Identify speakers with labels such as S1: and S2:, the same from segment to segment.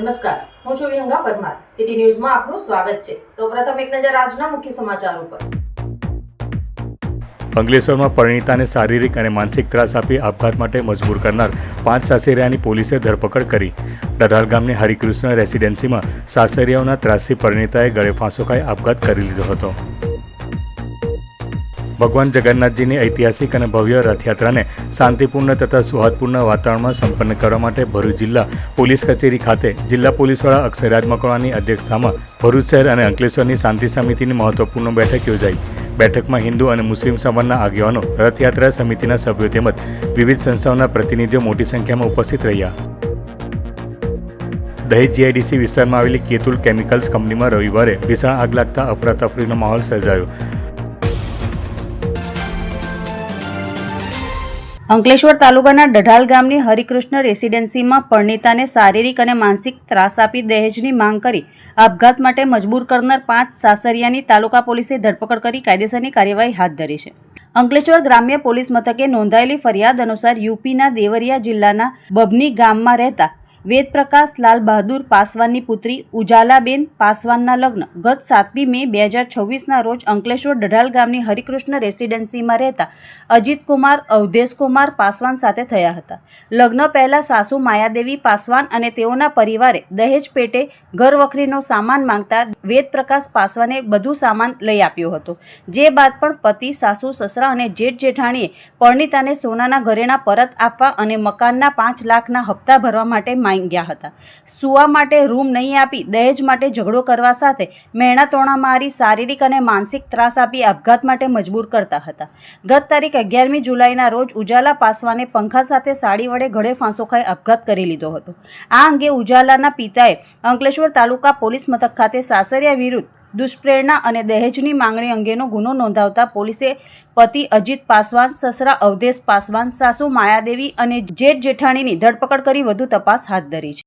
S1: નમસ્કાર, હું છું વિહંગા પરમાર. સિટી ન્યૂઝમાં આપનું સ્વાગત છે. સૌપ્રથમ એક નજર આજના મુખ્ય સમાચારો પર.
S2: અંકલેશ્વરમાં પરિણીતાને શારીરિક અને માનસિક ત્રાસ આપી આપઘાત માટે મજબૂર કરનાર 5 સાસરિયાની પોલીસે ધરપકડ કરી. ડઢાલ ગામની હરિકૃષ્ણ રેસિડેન્સીમાં સાસરિયાઓના ત્રાસથી પરિણીતાએ ગળે ફાંસો ખાઈ આપઘાત કરી લીધો હતો. ભગવાન જગન્નાથજીની ઐતિહાસિક અને ભવ્ય રથયાત્રાને શાંતિપૂર્ણ તથા સૌહાર્દપૂર્ણ વાતાવરણમાં સંપન્ન કરવા માટે ભરૂચ જિલ્લા પોલીસ કચેરી ખાતે જિલ્લા પોલીસ વડા અક્ષયરાજ મકવાણાની અધ્યક્ષતામાં ભરૂચ શહેર અને અંકલેશ્વરની શાંતિ સમિતિની મહત્વપૂર્ણ બેઠક યોજાઈ. બેઠકમાં હિન્દુ અને મુસ્લિમ સમાજના આગેવાનો, રથયાત્રા સમિતિના સભ્યો તેમજ વિવિધ સંસ્થાઓના પ્રતિનિધિઓ મોટી સંખ્યામાં ઉપસ્થિત રહ્યા. દહેજ જીઆઈડીસી વિસ્તારમાં આવેલી કેતુલ કેમિકલ્સ કંપનીમાં રવિવારે ભીષણ આગ લાગતા અફરાતફરીનો માહોલ સર્જાયો.
S3: અંકલેશ્વર તાલુકાના ડઢાલ ગામની હરિકૃષ્ણ રેસિડેન્સીમાં પરિણીતાને શારીરિક અને માનસિક ત્રાસ આપી દહેજની માંગ કરી આપઘાત માટે મજબૂર કરનાર 5 સાસરિયાની તાલુકા પોલીસે ધરપકડ કરી કાયદેસરની કાર્યવાહી હાથ ધરી છે. અંકલેશ્વર ગ્રામ્ય પોલીસ મથકે નોંધાયેલી ફરિયાદ અનુસાર યુપીના દેવરિયા જિલ્લાના બબની ગામમાં રહેતા વેદપ્રકાશ લાલ બહાદુર પાસવાનની પુત્રી ઉજાલાબેન પાસવાનના લગ્ન ગત 7મી મે 2026ના રોજ અંકલેશ્વર ડઢાલ ગામની હરિકૃષ્ણ રેસિડેન્સીમાં રહેતા અજીતકુમાર અવધેશકુમાર પાસવાન સાથે થયા હતા. લગ્ન પહેલા સાસુ માયાદેવી પાસવાન અને તેઓના પરિવારે દહેજ પેટે ઘર વખરીનો સામાન માંગતા વેદપ્રકાશ પાસવાને બધું સામાન લઈ આપ્યો હતો. જે બાદ પણ પતિ, સાસુ, સસરા અને જેઠ જેઠાણીએ પરિણીતાને સોનાના ઘરેણાં પરત આપવા અને મકાનના 5 લાખના હપ્તા ભરવા માટે ગયા હતા. સુવા માટે રૂમ નહીં આપી દહેજ માટે ઝઘડો કરવા સાથે મહેણા તોણા મારી શારીરિક અને માનસિક ત્રાસ આપી આપઘાત માટે મજબૂર કરતા હતા. ગત તારીખ 11મી જુલાઈના રોજ ઉજાલા પાસવાને પંખા સાથે સાડી વડે ગળે ફાંસો ખાઈ આપઘાત કરી લીધો હતો. આ અંગે ઉજાલાના પિતાએ અંકલેશ્વર તાલુકા પોલીસ મથક ખાતે સાસરિયા વિરુદ્ધ દુષ્પ્રેરણા અને દહેજની માંગણી અંગેનો ગુનો નોંધાવતા પોલીસે પતિ અજીત પાસવાન, સસરા અવધેશ પાસવાન, સાસુ માયાદેવી અને જેઠ જેઠાણીની ધરપકડ કરી વધુ તપાસ હાથ ધરી છે.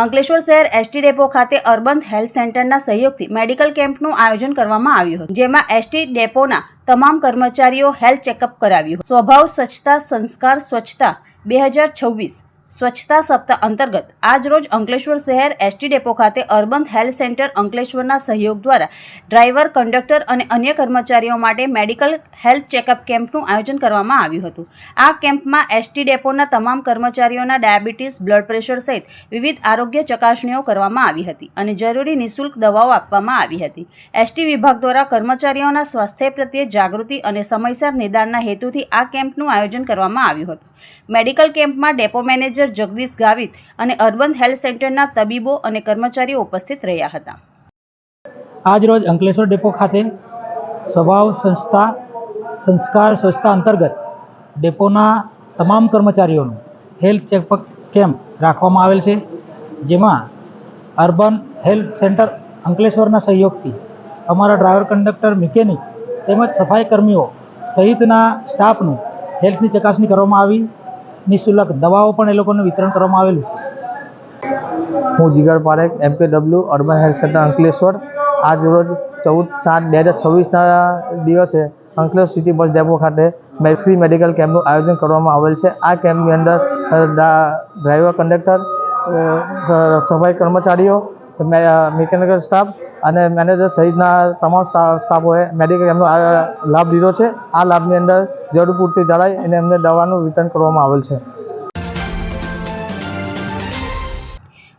S3: અંકલેશ્વર શહેર એસટી ડેપો ખાતે અર્બન હેલ્થ સેન્ટરના સહયોગથી મેડિકલ કેમ્પનું આયોજન કરવામાં આવ્યું હતું, જેમાં એસટી ડેપોના તમામ કર્મચારીઓ હેલ્થ ચેકઅપ કરાવ્યું. સ્વભાવ સ્વચ્છતા સંસ્કાર સ્વચ્છતા 2026 સ્વચ્છતા સપ્તાહ અંતર્ગત આજરોજ અંકલેશ્વર શહેર એસટી ડેપો ખાતે અર્બન હેલ્થ સેન્ટર અંકલેશ્વરના સહયોગ દ્વારા ડ્રાઈવર, કંડક્ટર અને અન્ય કર્મચારીઓ માટે મેડિકલ હેલ્થ ચેકઅપ કેમ્પનું આયોજન કરવામાં આવ્યું હતું. આ કેમ્પમાં એસટી ડેપોના તમામ કર્મચારીઓના ડાયાબિટીસ, બ્લડ પ્રેશર સહિત વિવિધ આરોગ્ય ચકાસણીઓ કરવામાં આવી હતી અને જરૂરી નિઃશુલ્ક દવાઓ આપવામાં આવી હતી. એસટી વિભાગ દ્વારા કર્મચારીઓના સ્વાસ્થ્ય પ્રત્યે જાગૃતિ અને સમયસર નિદાનના હેતુથી આ કેમ્પનું આયોજન કરવામાં આવ્યું હતું. મેડિકલ કેમ્પમાં ડેપો મેનેજર જગદીશ ગાવિત અને અર્બન હેલ્થ સેન્ટરના તબીબો અને કર્મચારીઓ ઉપસ્થિત રહ્યા હતા.
S4: આજ રોજ અંકલેશ્વર ડેપો ખાતે સ્વભાવ સંસ્થા સંસ્કાર સ્વચ્છતા અંતર્ગત ડેપોના તમામ કર્મચારીઓનું હેલ્થ ચેકઅપ કેમ્પ રાખવામાં આવેલ છે, જેમાં અર્બન હેલ્થ સેન્ટર અંકલેશ્વરના સહયોગથી અમારા ડ્રાઈવર, કંડક્ટર, મિકેનિક તેમજ સફાઈ કર્મીઓ સહિતના સ્ટાફનું હેલ્થની ચકાસણી કરવામાં આવી. નિઃશુલ્ક દવાઓ પણ એ લોકોને વિતરણ કરવામાં આવેલું છે.
S5: હું Jigar Parekh, MKW urban health centre Ankleshwar. આજ રોજ 14/7/2026ના દિવસે અંકલેશ્વર સિટી બસ ડેપો ખાતે ફ્રી મેડિકલ કેમ્પનું આયોજન કરવામાં આવેલ છે. આ કેમ્પની અંદર ડ્રાઈવર, કંડક્ટર, સફાઈ કર્મચારીઓ, મિકેનિકલ સ્ટાફ અને મેનેજર સહિતના તમામ સ્ટાફોએ મેડિકલ કેમ્પનો લાભ લીધો છે. આ લાભની અંદર જરૂર પૂરતી જણાય અને એમને દવાનું વિતરણ કરવામાં આવેલ છે.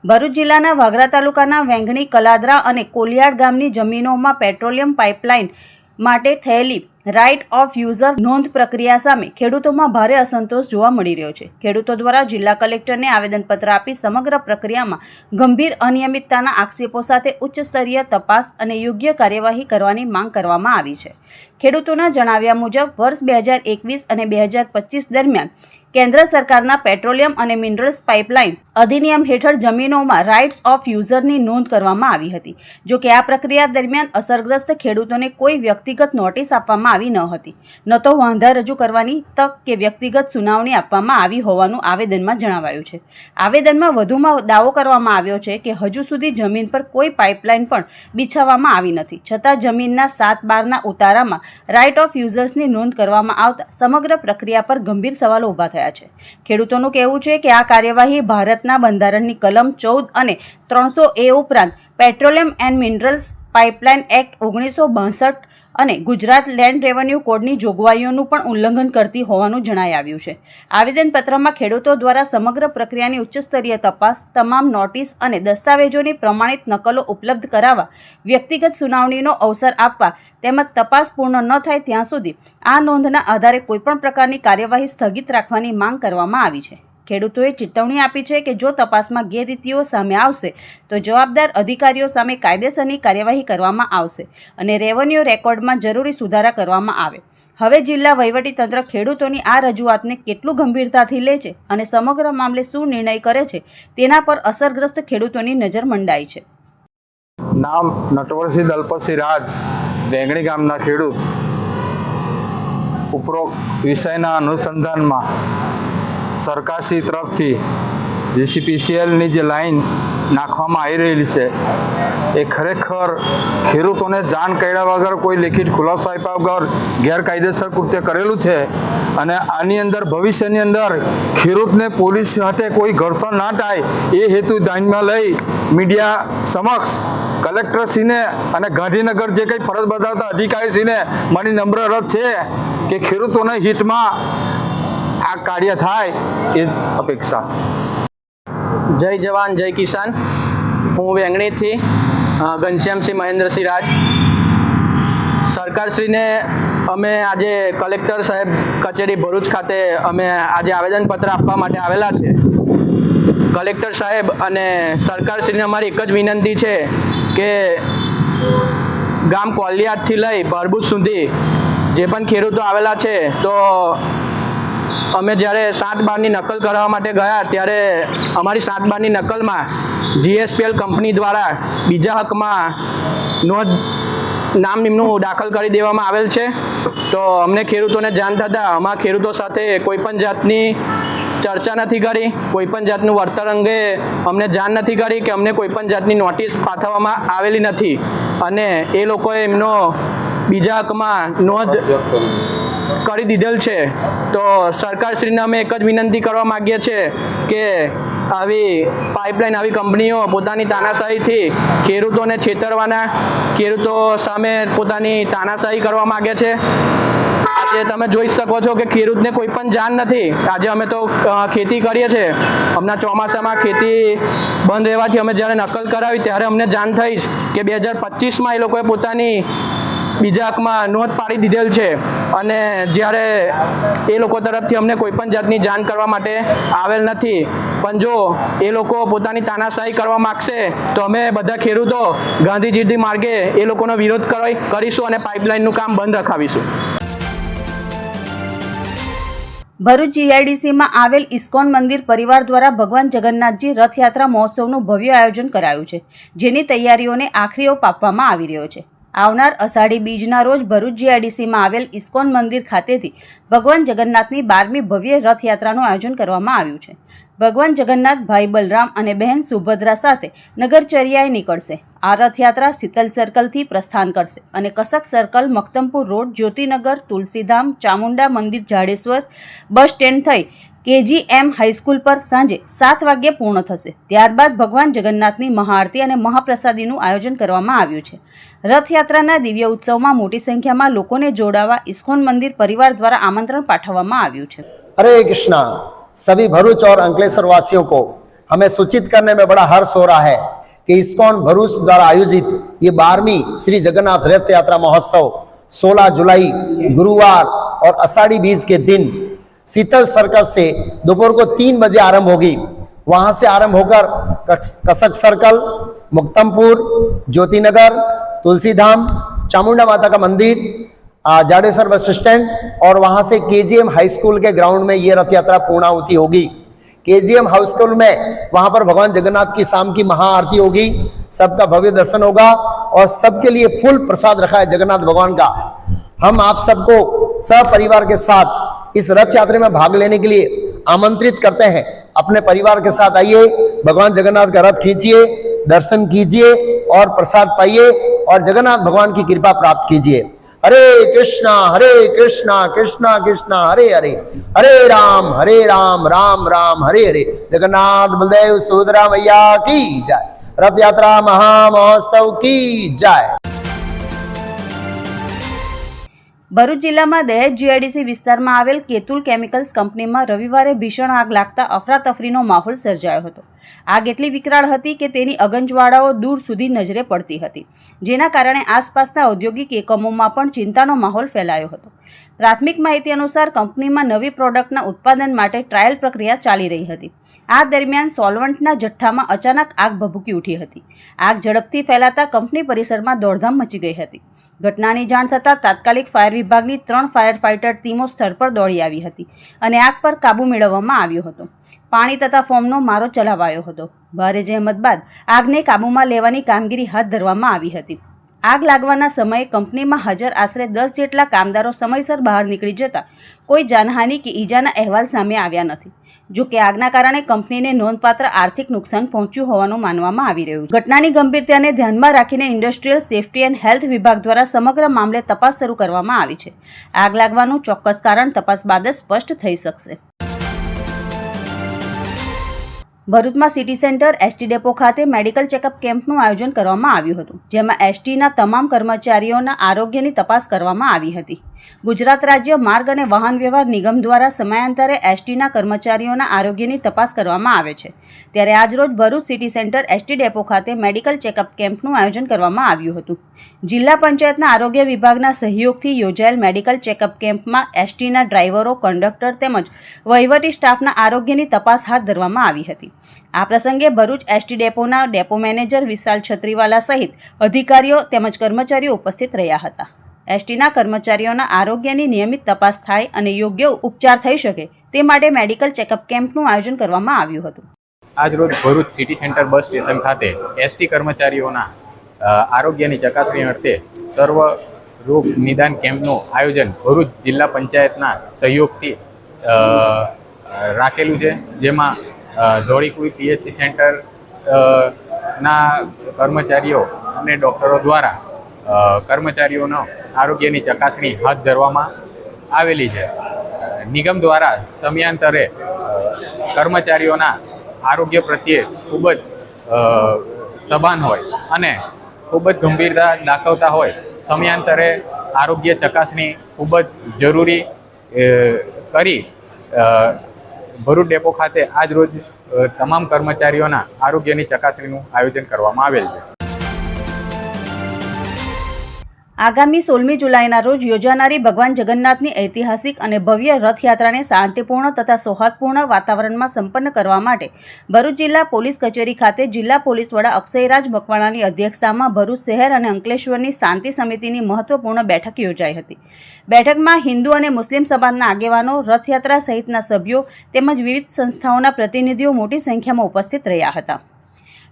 S3: ભરૂચ જિલ્લાના વાગરા તાલુકાના વેંગણી, કલાદરા અને કોલિયાડ ગામની જમીનોમાં પેટ્રોલિયમ પાઇપલાઇન માટે થયેલી રાઇટ ઓફ યુઝર નોંધ પ્રક્રિયા સામે ખેડૂતોમાં ભારે અસંતોષ જોવા મળી રહ્યો છે. ખેડૂતો દ્વારા જિલ્લા કલેક્ટરને આવેદનપત્ર આપી સમગ્ર પ્રક્રિયામાં ગંભીર અનિયમિતતાના આક્ષેપો સાથે ઉચ્ચ સ્તરીય તપાસ અને યોગ્ય કાર્યવાહી કરવાની માંગ કરવામાં આવી છે. ખેડૂતોના જણાવ્યા મુજબ વર્ષ 2021 અને 2025 દરમિયાન કેન્દ્ર સરકારના પેટ્રોલિયમ અને મિનરલ્સ પાઇપલાઇન અધિનિયમ હેઠળ જમીનોમાં રાઇટ્સ ઓફ યુઝરની નોંધ કરવામાં આવી હતી. જો કે આ પ્રક્રિયા દરમિયાન અસરગ્રસ્ત ખેડૂતોને કોઈ વ્યક્તિગત નોટિસ આપવામાં કરવામાં આવી ન હતી, ન તો વાંધા રજૂ કરવાની તક કે વ્યક્તિગત સુનાવણી આપવામાં આવી હોવાનું આવેદનમાં જણાવાયું છે. આવેદનમાં વધુમાં દાવો કરવામાં આવ્યો છે કે હજુ સુધી જમીન પર કોઈ પાઇપલાઇન પણ બિછાવવામાં આવી નથી, છતાં જમીનના 7/12ના ઉતારામાં રાઇટ ઓફ યુઝર્સની નોંધ કરવામાં આવતા સમગ્ર પ્રક્રિયા પર ગંભીર સવાલો ઊભા થયા છે. ખેડૂતોનું કહેવું છે કે આ કાર્યવાહી ભારતના બંધારણની કલમ 14 અને 300A ઉપરાંત petroleum and minerals pipeline act 1962 અને ગુજરાત લેન્ડ રેવન્યુ કોડની જોગવાઈઓનું પણ ઉલ્લંઘન કરતી હોવાનું જણાઈ આવ્યું છે. આવેદનપત્રમાં ખેડૂતો દ્વારા સમગ્ર પ્રક્રિયાની ઉચ્ચસ્તરીય તપાસ, તમામ નોટિસ અને દસ્તાવેજોની પ્રમાણિત નકલો ઉપલબ્ધ કરાવવા, વ્યક્તિગત સુનાવણીનો અવસર આપવા તેમજ તપાસ પૂર્ણ ન થાય ત્યાં સુધી આ નોંધના આધારે કોઈપણ પ્રકારની કાર્યવાહી સ્થગિત રાખવાની માંગ કરવામાં આવી છે. ખેડૂતોએ ચેતવણી આપી છે કે જો તપાસમાં ગેરરીતિઓ સામે આવશે તો જવાબદાર અધિકારીઓ સામે કાયદેસરની કાર્યવાહી કરવામાં આવશે અને રેવન્યુ રેકોર્ડમાં જરૂરી સુધારા કરવામાં આવે. હવે જિલ્લા વહીવટીતંત્ર ખેડૂતોની આ રજૂઆતને કેટલું ગંભીરતાથી લે છે અને સમગ્ર મામલે શું નિર્ણય કરે છે તેના પર અસરગ્રસ્ત ખેડૂતોની નજર મંડાઈ છે.
S6: નામ નટવરસિંહ દલપતસિંહ રાજ, વેંગણી ગામના ખેડૂત. ઉપરોક્ત વિષયના અનુસંધાનમાં સરકારશ્રી તરફથી જીસીપીસીએલની જે લાઈન નાખવામાં આવી રહેલી છે એ ખરેખર ખેડૂતોને જાણ કર્યા વગર કોઈ લેખિત ખુલાસો આપ્યા વગર ગેરકાયદેસર કૃત્ય કરેલું છે અને આની અંદર ભવિષ્યની અંદર ખેડૂતને પોલીસ સાથે કોઈ ઘર્ષણ ના થાય એ હેતુ ધ્યાનમાં લઈ મીડિયા સમક્ષ કલેક્ટરશ્રીને અને ગાંધીનગર જે કંઈ ફરજ બજાવતા અધિકારીશ્રીને મારી નમ્ર અરજ છે કે ખેડૂતોના હિતમાં આ કાર્ય થાય એ જ અપેક્ષા.
S7: જય જવાન જય કિસાન. હું વેંગણીથી ઘનશ્યામસિંહ મહેન્દ્રસિંહ રાજ. સરકારશ્રીને અમે આજે કલેક્ટર સાહેબ કચેરી ભરૂચ ખાતે અમે આજે આવેદનપત્ર આપવા માટે આવેલા છે. કલેક્ટર સાહેબ અને સરકારશ્રીને અમારી એક જ વિનંતી છે કે ગામ કોલિયાદથી લઈ ભરભૂજ સુધી જે પણ ખેડૂતો આવેલા છે તો અમે જ્યારે 7/12ની નકલ કરાવવા માટે ગયા ત્યારે અમારી 7/12ની નકલમાં જીએસપીએલ કંપની દ્વારા બીજા હકમાં નોંધ નામ નિમણું દાખલ કરી દેવામાં આવેલ છે. તો અમને ખેડૂતોને જાણ થતાં અમારા ખેડૂતો સાથે કોઈપણ જાતની ચર્ચા નથી કરી, કોઈપણ જાતનું વળતર અંગે અમને જાણ નથી કરી કે અમને કોઈપણ જાતની નોટિસ પાઠવવામાં આવેલી નથી અને એ લોકોએ એમનો બીજા હકમાં નોંધ કરી દીધેલ છે. તો સરકારશ્રીને અમે એક જ વિનંતી કરવા માગીએ છીએ કે આવી પાઇપલાઇન, આવી કંપનીઓ પોતાની તાનાશાહીથી ખેડૂતોને છેતરવાના, ખેડૂતો સામે પોતાની તાનાશાહી કરવા માગે છે. આજે તમે જોઈ શકો છો કે ખેડૂતને કોઈ પણ જાણ નથી. આજે અમે તો ખેતી કરીએ છીએ, હમણાં ચોમાસામાં ખેતી બંધ રહેવાથી અમે જ્યારે નકલ કરાવી ત્યારે અમને જાણ થઈ કે 2025માં એ લોકોએ પોતાની બીજા હકમાં નોંધ પાડી દીધેલ છે અને જ્યારે એ લોકો તરફથી અમને કોઈપણ જાતની જાણ કરવા માટે આવેલ નથી. પણ જો એ લોકો પોતાની તાનાશાહી કરવા માગશે તો અમે બધા ખેડૂતો ગાંધીજીની માર્ગે એ લોકોનો વિરોધ કરીશું અને પાઇપલાઇનનું કામ બંધ રખાવીશું.
S3: ભરૂચ જીઆઈડીસીમાં આવેલ ઇસ્કોન મંદિર પરિવાર દ્વારા ભગવાન જગન્નાથજી રથયાત્રા મહોત્સવનું ભવ્ય આયોજન કરાયું છે, જેની તૈયારીઓને આખરી ઓપ આપવામાં આવી રહ્યો છે. આવનાર અષાઢી બીજના રોજ ભરૂચ જીઆઈડીસીમાં આવેલ ઇસ્કોન મંદિર ખાતેથી ભગવાન જગન્નાથની 12મી ભવ્ય રથયાત્રાનું આયોજન કરવામાં આવ્યું છે. ભગવાન જગન્નાથ ભાઈ બલરામ અને બહેન સુભદ્રા સાથે નગરચર્યાએ નીકળશે. આ રથયાત્રા શીતલ સર્કલથી પ્રસ્થાન કરશે અને કસક સર્કલ, મક્તમપુર રોડ, જ્યોતિનગર, તુલસીધામ, ચામુંડા મંદિર, જાડેશ્વર બસ સ્ટેન્ડ થઈ KGM હાઈસ્કૂલ પર સાંજે 7 વાગ્યે પૂર્ણ થશે. ત્યારબાદ ભગવાન જગન્નાથની મહાઆરતી અને મહાપ્રસાદીનું આયોજન કરવામાં આવ્યું છે. રથયાત્રાના દિવ્ય ઉત્સવમાં મોટી સંખ્યામાં લોકોને જોડાવા ઇસ્કોન મંદિર પરિવાર દ્વારા આમંત્રણ પાઠવવામાં આવ્યું છે.
S8: हरे कृष्णा. सभी भरूच और अंकलेश्वर वासियों को हमें सूचित करने में बड़ा हर्ष हो रहा है कि इस्कॉन भरूच द्वारा आयोजित ये 12वीं श्री जगन्नाथ रथ यात्रा महोत्सव 16 जुलाई गुरुवार और आषाढ़ी बीज के दिन शीतल सर्कल से दोपहर को 3 बजे आरंभ होगी. वहां से आरंभ होकर कसक सर्कल, मुक्तमपुर, ज्योतिनगर, तुलसीधाम, चामुंडा माता का मंदिर, जाडेसर बस स्टैंड और वहां से KGM हाई स्कूल के ग्राउंड में ये रथ यात्रा पूर्णाहुति होगी. KGM हाई स्कूल में वहां पर भगवान जगन्नाथ की शाम की महाआरती होगी, सबका भव्य दर्शन होगा और सबके लिए फुल प्रसाद रखा है जगन्नाथ भगवान का. हम आप सबको सपरिवार के साथ इस रथ यात्रा में भाग लेने के लिए आमंत्रित करते हैं। अपने परिवार के साथ आइए, भगवान जगन्नाथ का रथ खींचिए, दर्शन कीजिए और प्रसाद पाइए और जगन्नाथ भगवान की कृपा प्राप्त कीजिए। हरे कृष्णा कृष्णा कृष्णा हरे हरे, हरे राम राम राम हरे हरे। जगन्नाथ बलदेव सुभद्रा मैया की जय। रथ यात्रा महामहोत्सव की जय।
S3: ભરૂચ જિલ્લામાં દહેજ જીઆઈડીસી વિસ્તારમાં આવેલ કેતુલ કેમિકલ્સ કંપનીમાં રવિવારે ભીષણ આગ લાગતા અફરાતફરીનો માહોલ સર્જાયો હતો। આગ એટલી વિકરાળ હતી કે તેની અગંજવાળાઓ દૂર સુધી નજરે પડતી હતી, જેના કારણે આસપાસના ઔદ્યોગિક એકમોમાં પણ ચિંતાનો માહોલ ફેલાયો હતો। પ્રાથમિક માહિતી અનુસાર કંપનીમાં નવી પ્રોડક્ટના ઉત્પાદન માટે ટ્રાયલ પ્રક્રિયા ચાલી રહી હતી। આ દરમિયાન સોલ્વન્ટના જથ્થામાં અચાનક આગ ભભૂકી ઉઠી હતી। આગ ઝડપથી ફેલાતા કંપની પરિસરમાં દોડધામ મચી ગઈ હતી। ઘટનાની જાણ થતાં તાત્કાલિક ફાયર વિભાગની 3 ફાયર ફાઇટર ટીમો સ્થળ પર દોડી આવી હતી અને આગ પર કાબૂ મેળવવામાં આવ્યો હતો। પાણી તથા ફોમનો મારો ચલાવાયો હતો। ભારે જહેમત બાદ આગને કાબૂમાં લેવાની કામગીરી હાથ ધરવામાં આવી હતી। આગ લાગવાના સમયે કંપનીમાં હાજર આશરે 10 જેટલા કામદારો સમયસર બહાર નીકળી જતા કોઈ જાનહાનિ કે ઈજાના અહેવાલ સામે આવ્યા નથી। જો કે આગના કારણે કંપનીને નોંધપાત્ર આર્થિક નુકસાન પહોંચ્યું હોવાનું માનવામાં આવી રહ્યું છે। ઘટનાની ગંભીરતાને ધ્યાનમાં રાખીને ઇન્ડસ્ટ્રીયલ સેફ્ટી એન્ડ હેલ્થ વિભાગ દ્વારા સમગ્ર મામલે તપાસ શરૂ કરવામાં આવી છે। આગ લાગવાનું ચોક્કસ કારણ તપાસ બાદ જ સ્પષ્ટ થઈ શકશે। ભરૂચમાં સિટી સેન્ટર એસટી ડેપો ખાતે મેડિકલ ચેકઅપ કેમ્પનું આયોજન કરવામાં આવ્યું હતું, જેમાં એસટીના તમામ કર્મચારીઓના આરોગ્યની તપાસ કરવામાં આવી હતી। ગુજરાત રાજ્ય માર્ગ અને વાહન વ્યવહાર નિગમ દ્વારા સમયાંતરે એસટીના કર્મચારીઓના આરોગ્યની તપાસ કરવામાં આવે છે, ત્યારે આજરોજ Bharuch city centre ST depot ખાતે મેડિકલ ચેકઅપ કેમ્પનું આયોજન કરવામાં આવ્યું હતું। જિલ્લા પંચાયતના આરોગ્ય વિભાગના સહયોગથી યોજાયેલ મેડિકલ ચેકઅપ કેમ્પમાં એસટીના ડ્રાઈવરો, કંડક્ટર તેમજ વહીવટી સ્ટાફના આરોગ્યની તપાસ હાથ ધરવામાં આવી હતી। આ પ્રસંગે ભરૂચ એસટી ડેપોના ડેપો મેનેજર વિશાલ છત્રીવાલા સહિત અધિકારીઓ તેમજ કર્મચારીઓ ઉપસ્થિત રહ્યા હતા। એસટીના કર્મચારીઓના આરોગ્યની નિયમિત તપાસ થાય અને યોગ્ય ઉપચાર થઈ શકે તે માટે મેડિકલ ચેકઅપ કેમ્પનું આયોજન કરવામાં આવ્યું હતું।
S9: આજરોજ Bharuch city centre bus station ખાતે એસટી કર્મચારીઓના આરોગ્યની ચકાસણી અર્થે સર્વ રોગ નિદાન કેમ્પનું આયોજન ભરૂચ જિલ્લા પંચાયતના સહયોગથી રાખેલું છે, જેમાં ધોળીકુઈ પીએચસી સેન્ટર ના કર્મચારીઓ અને ડૉક્ટરો દ્વારા કર્મચારીઓનો આરોગ્યની ચકાસણી હાથ ધરવામાં આવેલી છે। નિગમ દ્વારા સમયાંતરે કર્મચારીઓના આરોગ્ય પ્રત્યે ખૂબ જ સભાન હોય અને ખૂબ જ ગંભીરતા દાખવતા હોય સમયાંતરે આરોગ્ય ચકાસણી ખૂબ જ જરૂરી કરી ભરૂચ ડેપો ખાતે આજ રોજ તમામ કર્મચારીઓના આરોગ્યની ચકાસણીનું આયોજન કરવામાં આવેલ છે।
S3: આગામી 16મી જુલાઈના રોજ યોજાનારી ભગવાન જગન્નાથની ઐતિહાસિક અને ભવ્ય રથયાત્રાને શાંતિપૂર્ણ તથા સૌહાર્દપૂર્ણ વાતાવરણમાં સંપન્ન કરવા માટે ભરૂચ જિલ્લા પોલીસ કચેરી ખાતે જિલ્લા પોલીસ વડા અક્ષયરાજ મકવાણાની અધ્યક્ષતામાં ભરૂચ શહેર અને અંકલેશ્વરની શાંતિ સમિતિની મહત્વપૂર્ણ બેઠક યોજાઈ હતી। બેઠકમાં હિન્દુ અને મુસ્લિમ સમાજના આગેવાનો, રથયાત્રા સહિતના સભ્યો તેમજ વિવિધ સંસ્થાઓના પ્રતિનિધિઓ મોટી સંખ્યામાં ઉપસ્થિત રહ્યા હતા।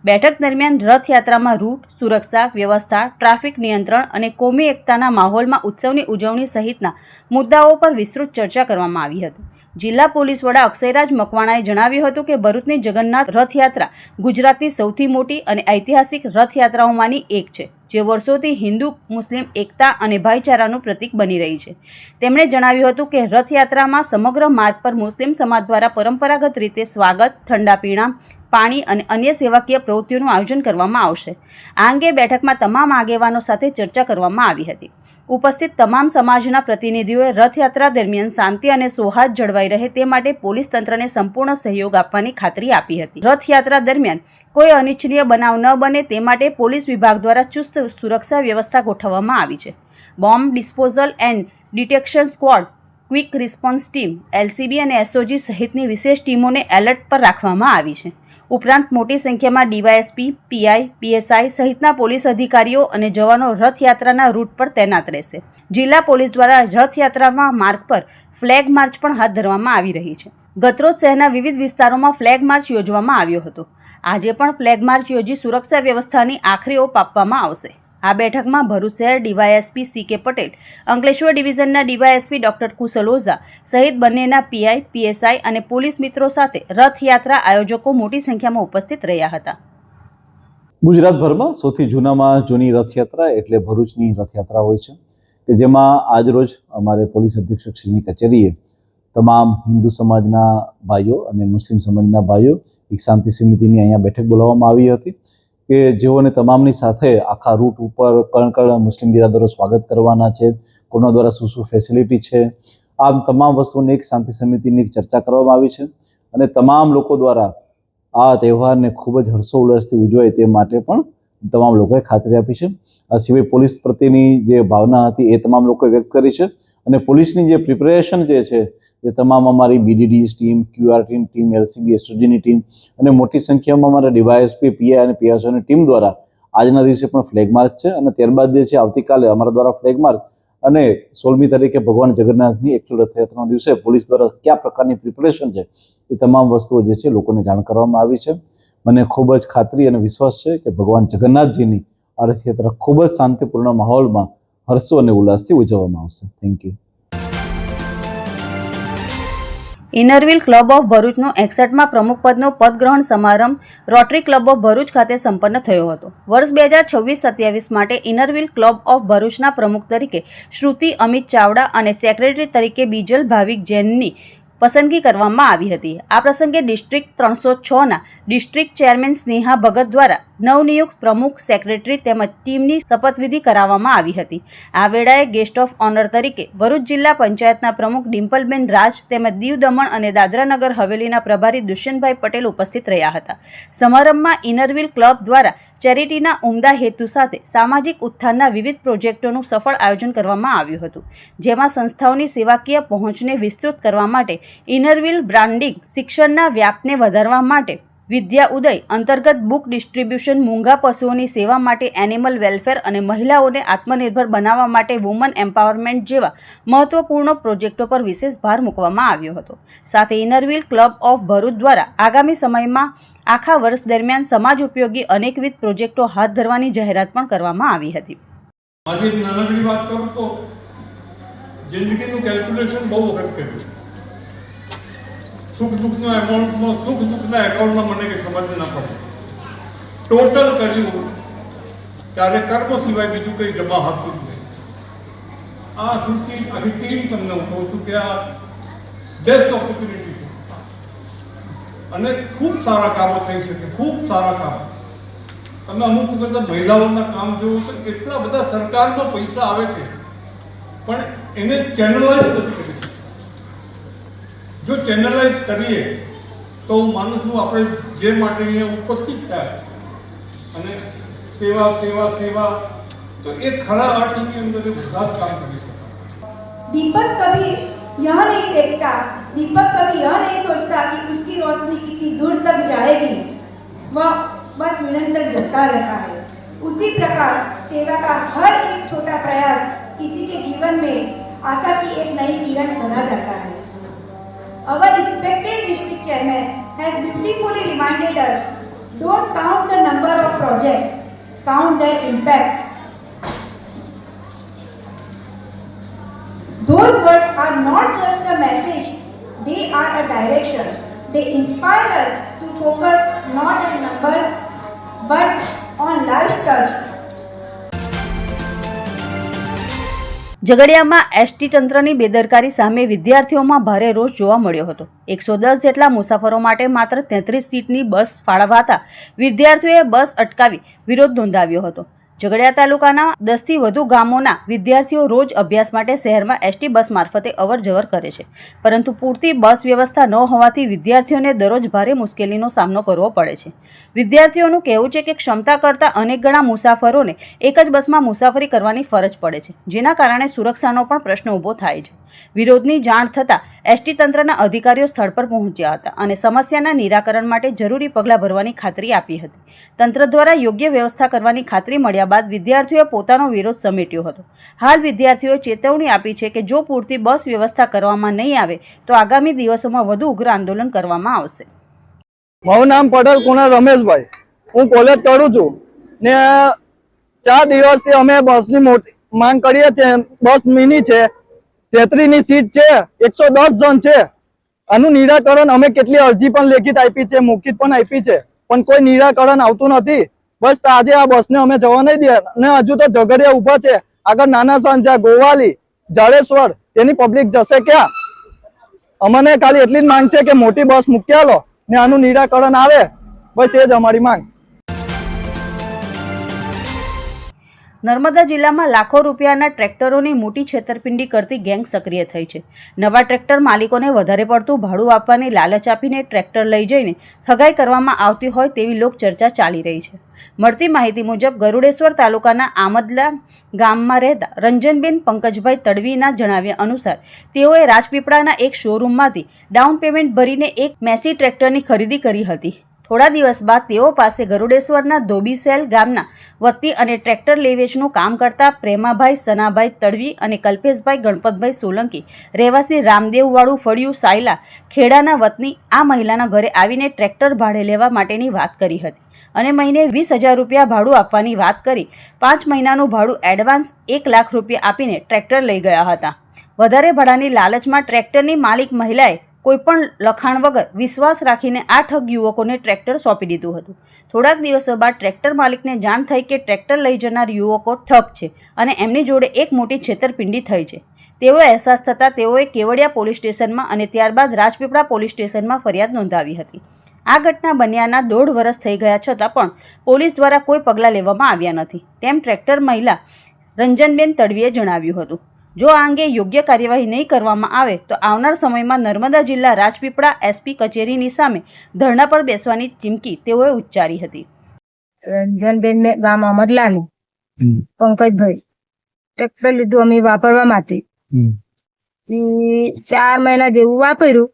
S3: બેઠક દરમિયાન રથયાત્રામાં રૂટ, સુરક્ષા વ્યવસ્થા, ટ્રાફિક નિયંત્રણ અને કોમી એકતાના માહોલમાં ઉત્સવની ઉજવણી સહિતના મુદ્દાઓ પર વિસ્તૃત ચર્ચા કરવામાં આવી હતી। જિલ્લા પોલીસ વડા અક્ષયરાજ મકવાણાએ જણાવ્યું હતું કે ભરૂચની જગન્નાથ રથયાત્રા ગુજરાતની સૌથી મોટી અને ઐતિહાસિક રથયાત્રાઓમાંની એક છે, જે વર્ષોથી હિન્દુ મુસ્લિમ એકતા અને ભાઈચારાનું પ્રતીક બની રહી છે। તેમણે જણાવ્યું હતું કે રથયાત્રામાં સમગ્ર માર્ગ પર મુસ્લિમ સમાજ દ્વારા પરંપરાગત રીતે સ્વાગત, ઠંડા પીણા, પાણી અને અન્ય સેવાકીય પ્રવૃત્તિઓનું આયોજન કરવામાં આવશે। આ અંગે બેઠકમાં તમામ આગેવાનો સાથે ચર્ચા કરવામાં આવી હતી। ઉપસ્થિત તમામ સમાજના પ્રતિનિધિઓએ રથયાત્રા દરમિયાન શાંતિ અને સૌહાર્દ જળવાઈ રહે તે માટે પોલીસ તંત્રને સંપૂર્ણ સહયોગ આપવાની ખાતરી આપી હતી। રથયાત્રા દરમિયાન કોઈ અનિચ્છનીય બનાવ ન બને તે માટે પોલીસ વિભાગ દ્વારા ચુસ્ત સુરક્ષા વ્યવસ્થા ગોઠવવામાં આવી છે। Bomb disposal and detection squad, quick response team, LCB અને એસઓજી સહિતની વિશેષ ટીમોને એલર્ટ પર રાખવામાં આવી છે। ઉપરાંત મોટી સંખ્યામાં ડીવાયએસપી, પીઆઈ, પીએસઆઈ સહિતના પોલીસ અધિકારીઓ અને જવાનો રથયાત્રાના રૂટ પર તૈનાત રહેશે। જિલ્લા પોલીસ દ્વારા રથયાત્રામાં માર્ગ પર ફ્લેગ માર્ચ પણ હાથ ધરવામાં આવી રહી છે। ગતરોજ શહેરના વિવિધ વિસ્તારોમાં ફ્લેગ માર્ચ યોજવામાં આવ્યો હતો। આજે પણ ફ્લેગ માર્ચ યોજી સુરક્ષા વ્યવસ્થાની આખરી ઓપ આપવામાં આવશે। આ બેઠકમાં ભરૂચ શહેર ડીવાયએસપી CK પટેલ, અંકલેશ્વર ડિવિઝનના ડીવાયએસપી ડોક્ટર કુશલ ઓઝા સહિત બંનેના PI, PSI અને પોલીસ મિત્રો સાથે રથયાત્રા આયોજકો મોટી સંખ્યામાં ઉપસ્થિત રહ્યા હતા.
S10: ગુજરાતભરમાં સૌથી જૂનામાં જૂની રથયાત્રા એટલે ભરૂચની રથયાત્રા હોય છે કે જેમાં આજરોજ અમારે પોલીસ અધિક્ષકશ્રીની કચેરીએ તમામ હિન્દુ સમાજના ભાઈઓ અને મુસ્લિમ સમાજના ભાઈઓ એક શાંતિ સમિતિની અહીંયા બેઠક બોલાવવામાં આવી હતી કે જેઓને તમામની સાથે આખા રૂટ ઉપર કણ મુસ્લિમ બિરાદરો સ્વાગત કરવાના છે, કોના દ્વારા શું ફેસિલિટી છે, આ તમામ વસ્તુની એક શાંતિ સમિતિની ચર્ચા કરવામાં આવી છે અને તમામ લોકો દ્વારા આ તહેવારને ખૂબ જ હર્ષોલ્લાસથી ઉજવાય તે માટે પણ તમામ લોકોએ ખાતરી આપી છે. આ સિવાય પોલીસ પ્રત્યેની જે ભાવના હતી એ તમામ લોકોએ વ્યક્ત કરી છે અને પોલીસની જે પ્રિપેરેશન જે છે એ તમામ અમારી BDD's team, QR team, LCB, SOGની ટીમ અને મોટી સંખ્યામાં અમારા ડીવાયએસપી, PI અને PSOની ટીમ દ્વારા આજના દિવસે પણ ફ્લેગ માર્ચ છે અને ત્યારબાદ જે છે આવતીકાલે અમારા દ્વારા ફ્લેગ માર્ચ અને 16મી તારીખે ભગવાન જગન્નાથની એકચ્યુઅલ રથયાત્રાના દિવસે પોલીસ દ્વારા કયા પ્રકારની પ્રિપેરેશન છે એ તમામ વસ્તુઓ જે છે લોકોને જાણ કરવામાં આવી છે. મને ખૂબ જ ખાતરી અને વિશ્વાસ છે કે ભગવાન જગન્નાથજીની આ રથયાત્રા ખૂબ જ શાંતિપૂર્ણ માહોલમાં હર્ષો અને ઉલ્લાસથી ઉજવવામાં આવશે. Thank you.
S3: Inner Wheel club of ભરૂચનો 61માં પ્રમુખ પદનો પદગ્રહણ સમારંભ રોટરી ક્લબ ઓફ ભરૂચ ખાતે સંપન્ન થયો હતો. વર્ષ 2026-27 માટે ઇનરવ્હીલ ક્લબ ઓફ ભરૂચના પ્રમુખ તરીકે શ્રુતિ અમિત ચાવડા અને સેક્રેટરી તરીકે બીજલ ભાવિક જૈનની પસંદગી કરવામાં આવી હતી. આ પ્રસંગે ડિસ્ટ્રિક્ટ 306ના ડિસ્ટ્રિક્ટ ચેરમેન સ્નેહા ભગત દ્વારા નવનિયુક્ત પ્રમુખ, સેક્રેટરી તેમજ ટીમની શપથવિધિ કરાવવામાં આવી હતી. આ વેળાએ ગેસ્ટ ઓફ ઓનર તરીકે ભરૂચ જિલ્લા પંચાયતના પ્રમુખ ડિમ્પલબેન રાજ તેમજ દીવ દમણ અને દાદરા નગર હવેલીના પ્રભારી દુષ્યંતભાઈ પટેલ ઉપસ્થિત રહ્યા હતા. સમારંભમાં ઇનરવ્હીલ ક્લબ દ્વારા ચેરિટીના ઉમદા હેતુ સાથે સામાજિક ઉત્થાનના વિવિધ પ્રોજેક્ટોનું સફળ આયોજન કરવામાં આવ્યું હતું, જેમાં સંસ્થાઓની સેવાકીય પહોંચને વિસ્તૃત કરવા માટે ઇનરવ્હીલ બ્રાન્ડિંગ, શિક્ષણના વ્યાપને વધારવા માટે વિદ્યા ઉદય અંતર્ગત બુક ડિસ્ટ્રીબ્યુશન, મૂંગા પશુઓની સેવા માટે એનિમલ વેલફેર અને મહિલાઓને આત્મનિર્ભર બનાવવા માટે વુમન એમ્પાવરમેન્ટ જેવા મહત્વપૂર્ણ પ્રોજેક્ટો પર વિશેષ ભાર મૂકવામાં આવ્યો હતો. સાથે ઇનરવ્હીલ ક્લબ ઓફ ભરૂચ દ્વારા આગામી સમયમાં આખા વર્ષ દરમિયાન સમાજ ઉપયોગી અનેકવિધ પ્રોજેક્ટો હાથ ધરવાની જાહેરાત પણ કરવામાં આવી હતી.
S11: આજે નાનકડી વાત કરું તો જિંદગીનું કેલ્ક્યુલેશન બહુ વખત કર્યું. સુખ દુઃખના એકાઉન્ટમાં મને કંઈ સમજ ના પડે. ટોટલ કર્યું ત્યારે કર્મ સિવાય બીજું કંઈ જમા હતું જ નહીં. આખી ટીમ તમને હું કહું છું કે આ બેસ્ટ ઓપોર્ચ્યુનિટી છે અને ખૂબ સારા કામો થઈ શકે, ખૂબ સારા કામો. તમે અમુક વખત મહિલાઓના કામ જોવું તો એટલા બધા સરકારમાં પૈસા આવે છે પણ એને ચેનલાઇઝ નથી કરી. જો ચેનલાઇઝ કરીએ તો હું માનું છું આપણે જે માટે અહીંયા ઉપસ્થિત થયા અને સેવા સેવા સેવા તો એ ખરા અર્થની અંદર ખાસ કામ કરી શકાય.
S12: दीपक कभी यह नहीं देखता, दीपक कभी यह नहीं सोचता कि उसकी रोशनी कितनी दूर तक जाएगी, वह बस निरंतर जलता रहता है. उसी प्रकार सेवा का हर एक छोटा प्रयास किसी के जीवन में आशा की एक नई किरण बना जाता है. Our respected district chairman has beautifully reminded us, don't count the number of projects, count their impact. Those words are not just a message, they are a direction. They inspire us to focus not on numbers but on lives touched.
S3: ઝઘડિયામાં ST તંત્રની બેદરકારી સામે વિદ્યાર્થીઓમાં ભારે રોષ જોવા મળ્યો હતો. 110 જેટલા મુસાફરો માટે માત્ર 33 સીટની બસ ફાળવાતા વિદ્યાર્થીઓએ બસ અટકાવી વિરોધ નોંધાવ્યો હતો. ઝઘડિયા તાલુકાના 10થી વધુ ગામોના વિદ્યાર્થીઓ રોજ અભ્યાસ માટે શહેરમાં એસટી બસ મારફતે અવરજવર કરે છે, પરંતુ પૂરતી બસ વ્યવસ્થા ન હોવાથી વિદ્યાર્થીઓને દરરોજ ભારે મુશ્કેલીનો સામનો કરવો પડે છે. વિદ્યાર્થીઓનું કહેવું છે કે ક્ષમતા કરતાં અનેક ગણા મુસાફરોને એક જ બસમાં મુસાફરી કરવાની ફરજ પડે છે, જેના કારણે સુરક્ષાનો પણ પ્રશ્ન ઊભો થાય છે. વિરોધની જાણ થતાં એસટી તંત્રના અધિકારીઓ સ્થળ પર પહોંચ્યા હતા અને સમસ્યાના નિરાકરણ માટે જરૂરી પગલાં ભરવાની ખાતરી આપી હતી. તંત્ર દ્વારા યોગ્ય વ્યવસ્થા કરવાની ખાતરી મળ્યા બાદ વિદ્યાર્થીઓએ પોતાનો વિરોધ સમેટ્યો હતો. હાલ વિદ્યાર્થીઓએ ચેતવણી આપી છે કે જો પૂરતી બસ વ્યવસ્થા કરવામાં નહીં આવે તો આગામી દિવસોમાં વધુ ઉગ્ર આંદોલન કરવામાં આવશે.
S5: મારું નામ પટેલ કુણાલ રમેશભાઈ, હું કોલેજ કરું છું ને 4 દિવસથી અમે બસની મોટી માંગ કરીએ છીએ. બસ મિની છે, 33ની સીટ છે, 110 જણ છે. આનું નિરાકરણ અમે કેટલી અરજી પણ લેખિત આપી છે, મૌખિક પણ આપી છે, પણ કોઈ નિરાકરણ આવતું નથી. બસ આજે આ બસને અમે જવા નહીં દે અને હજુ તો ઝઘડિયા ઊભા છે. આગળ નાના સાંજા, ગોવાલી, જાડેશ્વર, તેની પબ્લિક જશે ક્યાં? અમને ખાલી એટલી જ માંગ છે કે મોટી બસ મૂકી આલો ને આનું નિરાકરણ આવે. બસ એ જ અમારી માંગ.
S3: નર્મદા જિલ્લામાં લાખો રૂપિયાના ટ્રેક્ટરોની મોટી છેતરપિંડી કરતી ગેંગ સક્રિય થઈ છે. નવા ટ્રેક્ટર માલિકોને વધારે પડતું ભાડું આપવાની લાલચ આપીને ટ્રેક્ટર લઈ જઈને ઠગાઈ કરવામાં આવતી હોય તેવી લોકચર્ચા ચાલી રહી છે. મળતી માહિતી મુજબ ગરુડેશ્વર તાલુકાના આમદલા ગામમાં રહેતા રંજનબેન પંકજભાઈ તડવીના જણાવ્યા અનુસાર તેઓએ રાજપીપળાના એક શોરૂમમાંથી ડાઉન પેમેન્ટ ભરીને એક મેસી ટ્રેક્ટરની ખરીદી કરી હતી. થોડા દિવસ બાદ તેઓ પાસે ગરુડેશ્વરના ધોબીસેલ ગામના વતની અને ટ્રેક્ટર લે વેચનું કામ કરતા પ્રેમાભાઈ સનાભાઈ તડવી અને કલ્પેશભાઈ ગણપતભાઈ સોલંકી રહેવાસી રામદેવવાળું ફળિયું સાયલા ખેડાના વતની આ મહિલાના ઘરે આવીને ટ્રેક્ટર ભાડે લેવા માટેની વાત કરી હતી અને મહિને 20,000 રૂપિયા ભાડું આપવાની વાત કરી 5 મહિનાનું ભાડું એડવાન્સ 1 લાખ રૂપિયા આપીને ટ્રેક્ટર લઈ ગયા હતા. વધારે ભાડાની લાલચમાં ટ્રેક્ટરની માલિક મહિલાએ કોઈપણ લખાણ વગર વિશ્વાસ રાખીને આ ઠગ યુવકોને ટ્રેક્ટર સોંપી દીધું હતું. થોડાક દિવસો બાદ ટ્રેક્ટર માલિકને જાણ થઈ કે ટ્રેક્ટર લઈ જનાર યુવકો ઠગ છે અને એમની જોડે એક મોટી છેતરપિંડી થઈ છે. તેવો અહેસાસ થતાં તેઓએ કેવડિયા પોલીસ સ્ટેશનમાં અને ત્યારબાદ રાજપીપળા પોલીસ સ્ટેશનમાં ફરિયાદ નોંધાવી હતી. આ ઘટના બન્યાના 1.5 વર્ષ થઈ ગયા છતાં પણ પોલીસ દ્વારા કોઈ પગલાં લેવામાં આવ્યા નથી તેમ ટ્રેક્ટર મહિલા રંજનબેન તડવીએ જણાવ્યું હતું. જો આ અંગે યોગ્ય કાર્યવાહી નહીં કરવામાં આવે તો આવનાર સમયમાં નર્મદા જિલ્લા રાજપીપળા એસપી કચેરીની સામે ધરણા પર બેસવાની ચીમકી તેઓએ ઉચ્ચારી હતી.
S12: રંજનબેન ગામ અમદલાની પંકજભાઈ ટ્રેક્ટર લીધું અમે વાપરવા માટે. 4 મહિના જેવું વાપર્યું.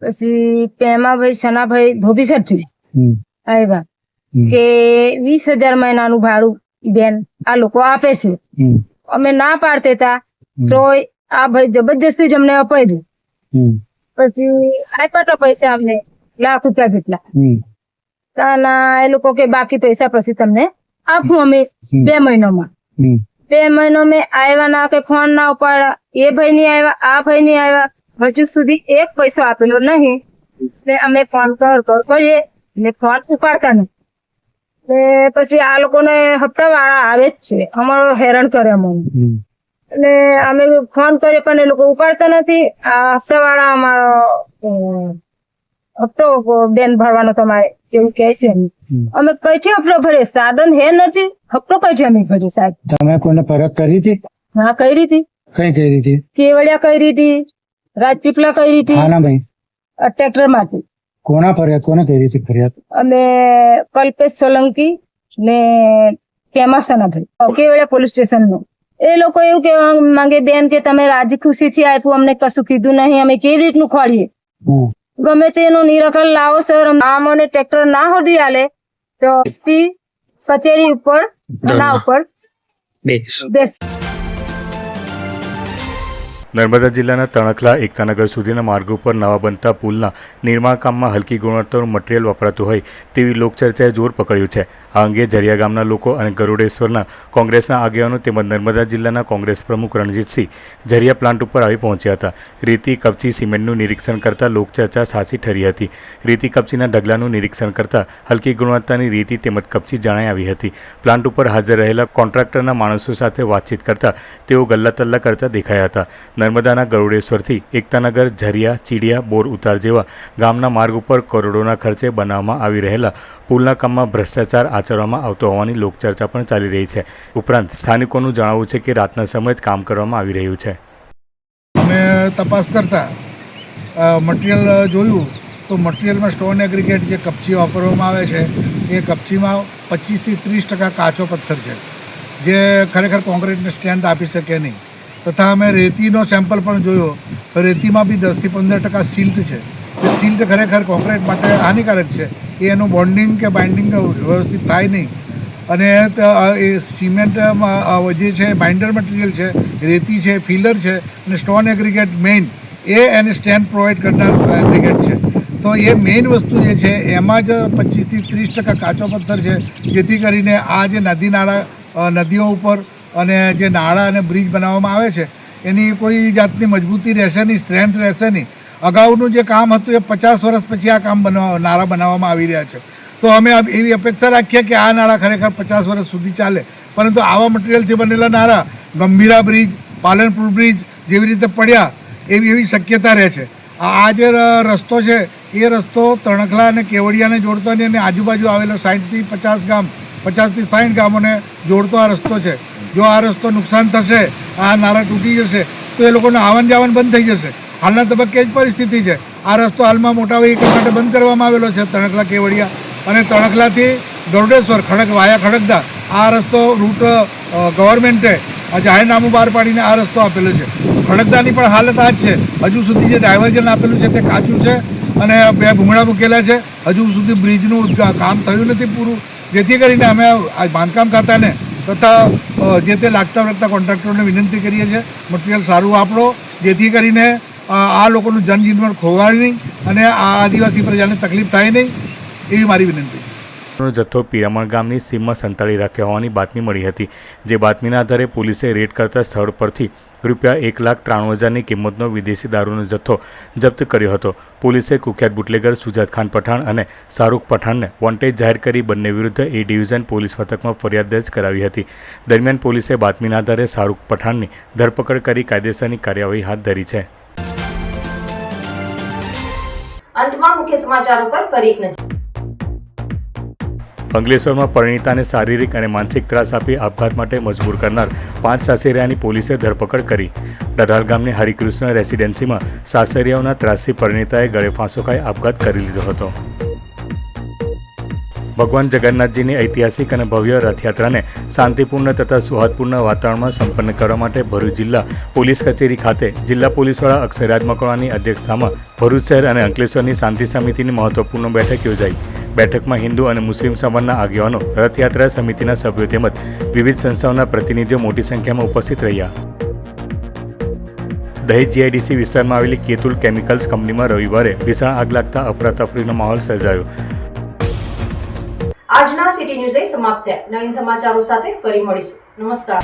S12: પછી પેમાભાઈ સનાભાઈ ધોબીસરથી આવ્યા કે 20,000 મહિનાનું ભાડું બેન આ લોકો આપે છે. અમે ના પાડતા હતા તો આ ભાઈ જબરજસ્તી જ અમને અપાયું. પછી આપ્યા પૈસા અમને ₹1 લાખ જેટલા. એ લોકો કે બાકી પૈસા પછી તમને આપું અમે 2 મહિનામાં. 2 મહિનો મેં આવ્યા ના કે ફોન ના ઉપાડ્યા. એ ભાઈ નહીં આવ્યા, આ ભાઈ નહીં આવ્યા. હજુ સુધી એક પૈસો આપેલો નહીં. અમે ફોન કરીએ ને ફોન ઉપાડતા નહીં. પછી આ લોકોને હપ્તા વાળા આવે જ છે, અમારો હેરાન કરે અમને. અને અમે ફોન કરીએ પણ એ લોકો ઉપાડતા નથી. આ હપ્તા વાળા અમારો હપ્તો બેન ભરવાનો તમારે એવું કહે છે. અમે કઈથી હપ્તો ભરીએ? સાધન હે નથી, હપ્તો કઈથી અમે ભરીએ સાહેબ?
S4: તમે કોઈને ફરક કરી હતી?
S12: હા કરી હતી.
S4: કઈ કરી હતી?
S12: કેવડિયા કરી હતી, રાજપીપળા કરી હતી.
S4: હા ના ભાઈ,
S12: ટ્રેક્ટર માટે.
S4: કોના ફરિયાદ, કોને કરી હતી ફરિયાદ?
S12: અમે કલ્પેશ સોલંકી ને પેમાસનાભાઈ કેવડિયા પોલીસ સ્ટેશન નું. એ લોકો એવું કહેવા માંગે બેન કે તમે રાજી ખુશી થી આપ્યું, અમને કશું કીધું નહીં, અમે કેવી રીતનું ખોડીએ? ગમે તેનું નિરાકરણ લાવો સર. આમ અને ટ્રેક્ટર ના હોડી આલે તો એસપી કચેરી ઉપર ના ઉપર બેસ.
S2: નર્મદા જિલ્લાના તણખલા એકતાનગર સુધીના માર્ગો પર નવા બનતા પુલના નિર્માણ કામમાં હલકી ગુણવત્તાનું મટીરીયલ વપરાતું હોય તેવી લોકચર્ચાએ જોર પકડ્યું છે. આ અંગે ઝરિયા ગામના લોકો અને ગરુડેશ્વરના કોંગ્રેસના આગેવાનો તેમજ નર્મદા જિલ્લાના કોંગ્રેસ પ્રમુખ રણજીતસિંહ ઝરિયા પ્લાન્ટ ઉપર આવી પહોંચ્યા હતા. રેતી કપચી સિમેન્ટનું નિરીક્ષણ કરતા લોકચર્ચા સાચી ઠરી હતી. રેતી કપચીના ઢગલાનું નિરીક્ષણ કરતા હલકી ગુણવત્તાની રેતી તેમજ કપચી જણાઈ આવી હતી. પ્લાન્ટ ઉપર હાજર રહેલા કોન્ટ્રાક્ટરના માણસો સાથે વાતચીત કરતા તેઓ ગલ્લાતલ્લા કરતા દેખાયા હતા. નર્મદાના ગરુડેશ્વરથી એકતાનગર, ઝરિયા, ચીડિયા, બોર ઉતાર જેવા ગામના માર્ગ ઉપર કરોડોના ખર્ચે બનાવવામાં આવી રહેલા પુલના કામમાં ભ્રષ્ટાચાર આચરવામાં આવતો હોવાની લોકચર્ચા પણ ચાલી રહી છે. ઉપરાંત સ્થાનિકોનું જણાવવું છે કે રાતના સમયે જ કામ કરવામાં આવી રહ્યું છે.
S11: અમે તપાસ કરતા મટીરિયલ જોયું તો મટીરિયલમાં સ્ટોન એગ્રીગેટ જે કપચી વાપરવામાં આવે છે એ કપચીમાં 25 થી 30% કાચો પથ્થર છે, જે ખરેખર કોન્ક્રીટને સ્ટેન્ડ આપી શકે નહીં. તથા અમે રેતીનો સેમ્પલ પણ જોયો તો રેતીમાં બી 10 થી 15% સિલ્ટ છે. એ સિલ્ટ ખરેખર કોન્ક્રીટ માટે હાનિકારક છે. એનું બોન્ડિંગ કે બાઇન્ડિંગ વ્યવસ્થિત થાય નહીં. અને એ સિમેન્ટમાં જે છે બાઇન્ડર મટીરિયલ છે, રેતી છે, ફિલર છે અને સ્ટોન એગ્રીગેટ મેઇન એ એને સ્ટેન્ડ પ્રોવાઈડ કરનાર એગ્રીગેટ છે.
S13: તો એ મેઇન વસ્તુ જે છે એમાં જ 25 થી 30% કાચો પથ્થર છે, જેથી કરીને આ જે નદીઓ ઉપર અને જે નાળા અને બ્રિજ બનાવવામાં આવે છે એની કોઈ જાતની મજબૂતી રહેશે નહીં, સ્ટ્રેન્થ રહેશે નહીં. અગાઉનું જે કામ હતું એ 50 વર્ષ પછી આ કામ નાળા બનાવવામાં આવી રહ્યા છે. તો અમે એવી અપેક્ષા રાખીએ કે આ નાળા ખરેખર 50 વર્ષ સુધી ચાલે, પરંતુ આવા મટીરિયલથી બનેલા નાળા ગંભીરા બ્રિજ, પાલનપુર બ્રિજ જેવી રીતે પડ્યા એવી શક્યતા રહે છે. આ જે રસ્તો છે એ રસ્તો તણખલા અને કેવડિયાને જોડતો અને આજુબાજુ આવેલો 60 થી 50 ગામ, 50 થી 60 ગામોને જોડતો આ રસ્તો છે. જો આ રસ્તો નુકસાન થશે, આ નાળા તૂટી જશે તો એ લોકોનું આવન જાવન બંધ થઈ જશે. હાલના તબક્કે જ પરિસ્થિતિ છે. આ રસ્તો હાલમાં મોટા વ્હીકલ માટે બંધ કરવામાં આવેલો છે, તણખલા કેવડિયા, અને તણખલાથી ગરુડેશ્વર વાયા ખડકદા આ રસ્તો રૂટ ગવર્મેન્ટે જાહેરનામું બહાર પાડીને આ રસ્તો આપેલો છે. ખડકદાની પણ હાલત આ જ છે. હજુ સુધી જે ડાયવર્ઝન આપેલું છે તે કાચું છે અને 2 ભૂંગળા મૂકેલા છે. હજુ સુધી બ્રિજનું કામ થયું નથી પૂરું, જેથી કરીને અમે બાંધકામ ખાતાને તથા જે તે લાગતા વળગતા કોન્ટ્રાક્ટરોને વિનંતી કરીએ છીએ મટીરિયલ સારું વાપરો, જેથી કરીને આ લોકોનું જનજીવન ખોવાય નહીં અને આ આદિવાસી પ્રજાને તકલીફ થાય નહીં, એવી મારી વિનંતી છે.
S2: જથ્થો પીરામણ ગામની સીમમાં સંતાડી રાખ્યા હોવાની બાતમી મળી હતી, જે બાતમીના આધારે પોલીસે રેડ કરતા સ્થળ પરથી રૂપિયા 1,93,000ની કિંમતનો વિદેશી દારૂનો જથ્થો જપ્ત કર્યો હતો. પોલીસે કુખ્યાત બુટલેગર સુજાત ખાન પઠાણ અને શાહરૂખ પઠાણને વોન્ટેજ જાહેર કરી બંને વિરુદ્ધ એ ડિવિઝન પોલીસ મથકમાં ફરિયાદ દર્જ કરાવી હતી. દરમિયાન પોલીસે બાતમીના આધારે શાહરૂખ પઠાણની ધરપકડ કરી કાયદેસરની કાર્યવાહી હાથ ધરી છે.
S1: અંતમાં મુખ્ય સમાચારો પર ફરી એક નજર.
S2: અંકલેશ્વરમાં પરિણીતાને શારીરિક અને માનસિક ત્રાસ આપી આપઘાત માટે મજબૂર કરનાર 5 સાસરિયાની પોલીસે ધરપકડ કરી. ડઢાલ ગામની હરિકૃષ્ણ રેસિડેન્સીમાં સાસરિયાઓના ત્રાસથી પરિણીતાએ ગળે ફાંસો ખાઈ આપઘાત કરી લીધો હતો. ભગવાન જગન્નાથજીની ઐતિહાસિક અને ભવ્ય રથયાત્રાને શાંતિપૂર્ણ તથા સૌહાર્દપૂર્ણ વાતાવરણમાં સંપન્ન કરવા માટે ભરૂચ જિલ્લા પોલીસ કચેરી ખાતે જિલ્લા પોલીસ વડા અક્ષયરાજ મકવાણાની અધ્યક્ષતામાં ભરૂચ શહેર અને અંકલેશ્વરની શાંતિ સમિતિની મહત્વપૂર્ણ બેઠક યોજાઈ. બેઠકમાં હિન્દુ અને મુસ્લિમ સમાજના આગેવાનો, રથયાત્રા સમિતિના સભ્યો તેમજ વિવિધ સંસ્થાઓના પ્રતિનિધિઓ મોટી સંખ્યામાં ઉપસ્થિત રહ્યા. દહેજ જીઆઈડીસી વિસ્તારમાં આવેલી કેતુલ કેમિકલ્સ કંપનીમાં રવિવારે ભીષણ આગ લાગતા અફરાતફરીનો માહોલ સર્જાયો.
S1: આજના સિટી ન્યૂઝ સમાપ્ત થયા. નવીન સમાચારો સાથે ફરી મળીશું. નમસ્કાર.